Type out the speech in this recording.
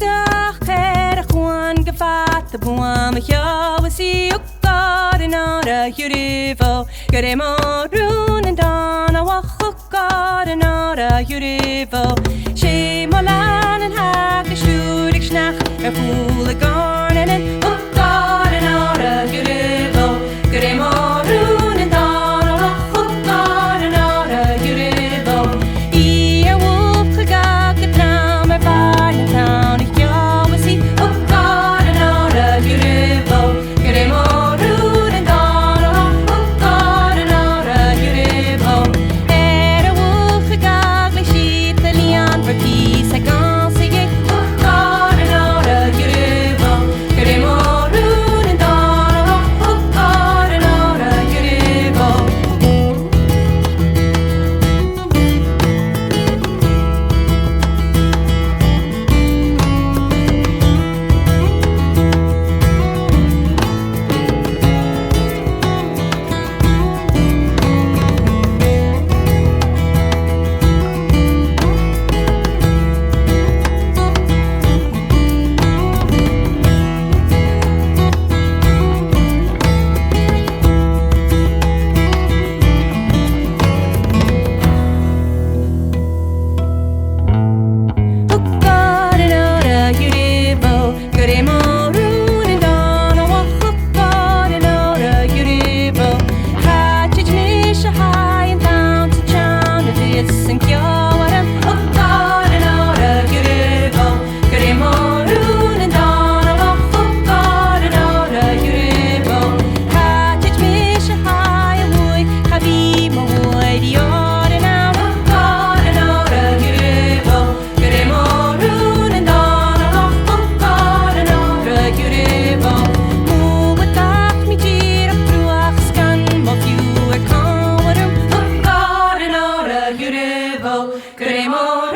Stach a chuan gefat the buam a see you God and not a Yurivo. Get him on rune and don a walk God and not a Yurivo. She molan and hack a shooting snack a fool a garden and God and not a Yurivo. Get him on rune and don a walk God and not a Yurivo. Ear wolf a gag a tram a bar in town. If you always see God and not a Yurivo. Get him on rune and don a walk God and not a Yurivo. A wolf a gag a sheet the lian for peace. I can't see it. God and not a Yurivo. Get him on rune and don a walk God and not a Yurivo. Queremos